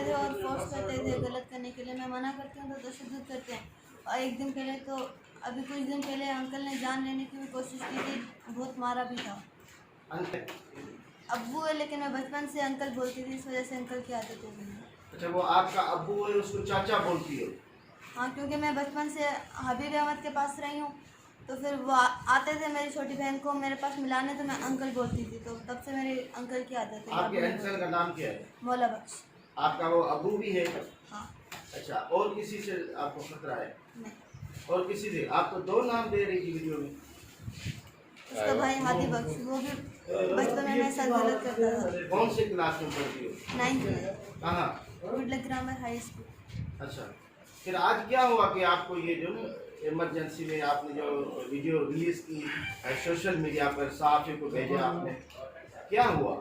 थे और फोर्स करते थे गलत करने के लिए। मैं मना करती हूँ तो तशद्दुद करते हैं। और एक दिन पहले तो अभी कुछ दिन पहले अंकल ने जान लेने की भी कोशिश की थी, बहुत मारा भी था। अब्बू है लेकिन मैं बचपन से अंकल बोलती थी, इस वजह से अंकल की आदत हो गई है। अच्छा, वो आपका अब्बू है, उसको चाचा बोलती हो? हाँ, क्योंकि मैं बचपन से हबीब अहमद के पास रही हूँ, तो फिर वो आते थे मेरी छोटी बहन को मेरे पास मिलाने, तो मैं अंकल बोलती थी, तो तब से मेरे अंकल की आदत है। आपके अंकल का नाम क्या है? मौला बख्श। आपका वो अब्बू भी है? हाँ। अच्छा, और किसी से आपको खतरा है? नहीं। और किसी से? आप तो 2 नाम दे रही थी वीडियो में। उसका भाई हादी बख्श, वो भी बचपन में मेरे साथ गलत करता था। कौन से क्लास में पढ़ती हो? 9th में। कहाँ? Good luck grammar high school. अच्छा, फिर आज क्या हुआ कि आपको ये जो इमरजेंसी में आपने जो वीडियो रिलीज की सोशल मीडिया पर, साफी को भेजा आपने, क्या हुआ?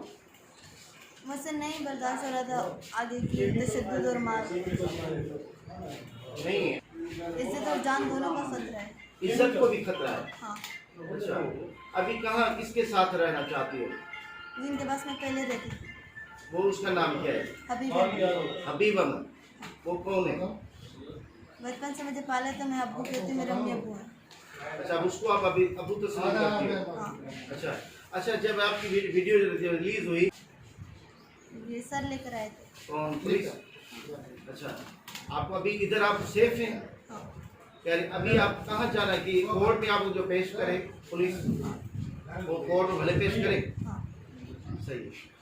मुझसे नहीं बर्दाश्त हो रहा था आगे की तशद्दुद और मार। नहीं है, इससे तो जान दोनों का खतरा है। इज्जत को भी खतरा है। हाँ। अच्छा, अभी कहाँ किसके साथ रहना चाहती हो? जिनके पास मैं पहले रहती थी। वो उसका नाम क्या है? हबीब अहमद। हबीब अहमद। वो कौन है? बचपन से मुझे पाला था, मैं अब्बू कहती हूँ, मेरे अम्मी अब्बू हैं। अच्छा, अब उसको आप अभी अबू तो समझ करती हो? हाँ। अच्छा अच्छा, जब आपकी वीडियो रिलीज हुई, ये सर लेकर आए थे। कौन? पुलिस? अच्छा, आपको अभी इधर आप सेफ हैं? हाँ। अभी आप कहाँ जाना है कि कोर्ट में आपको जो पेश करे पुलिस, वो कोर्ट में भले पेश करे? हाँ। सही है।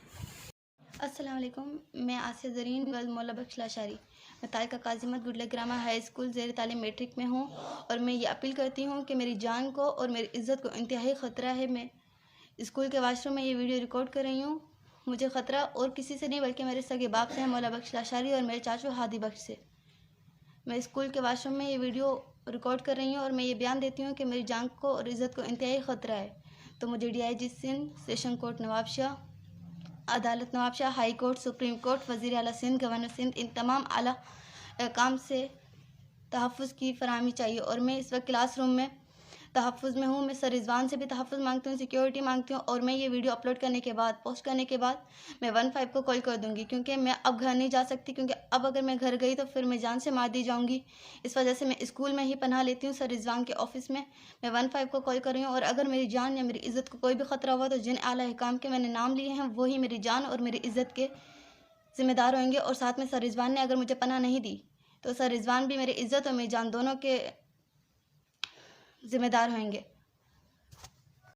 अस्सलाम वालेकुम, मैं आसिया ज़रीन वल्द मौला बख्श लाशारी, मैं तालिका काजिमत गुडलक ग्रामर हाई स्कूल ज़ेर तालीम मैट्रिक में हूँ। और मैं ये अपील करती हूँ कि मेरी जान को और मेरी इज़्ज़त को इंतहाई ख़तरा है। मैं स्कूल के वाशरूम में ये वीडियो रिकॉर्ड कर रही हूँ। मुझे ख़तरा और किसी से नहीं बल्कि मेरे सगे बाप से है, मौला बख्श लाशारी, और मेरे चाचू हादी बख्श से। मैं स्कूल के वाशरूम में ये वीडियो रिकॉर्ड कर रही हूँ और मैं ये बयान देती हूँ कि मेरी जान को और इज़्ज़त को इंतहाई ख़तरा है। तो मुझे DIG Sindh, session court Nawabshah, अदालत Nawabshah, high court, supreme court, वज़ीर आला सिंध, गवर्नर सिंध, इन तमाम आला काम से तहफ़्फ़ुज़ की फरहमी चाहिए। और मैं इस वक्त क्लासरूम में तहफ़्फ़ुज़ में हूँ। मैं सर रिज़वान से भी तहफ़्फ़ुज़ मांगती हूँ, सिक्योरिटी मांगती हूँ। और मैं ये वीडियो अपलोड करने के बाद, पोस्ट करने के बाद, मैं 15 को कॉल कर दूँगी, क्योंकि मैं अब घर नहीं जा सकती, क्योंकि अब अगर मैं घर गई तो फिर मैं जान से मार दी जाऊँगी। इस वजह से मैं स्कूल में ही पनाह लेती हूँ, सर रिज़वान के ऑफ़िस में। मैं 15 को कॉल कर रही हूँ, और अगर मेरी जान या मेरी इज़्ज़त को कोई भी ख़तरा हुआ तो जिन आला हुकाम के मैंने नाम लिए हैं वही मेरी जान और मेरी इज़्ज़त के ज़िम्मेदार होंगे। और साथ में सर रिज़वान ने अगर मुझे पनाह नहीं दी तो सर रिज़वान भी मेरी इज़्ज़त और मेरी जान दोनों के ज़िम्मेदार होंगे।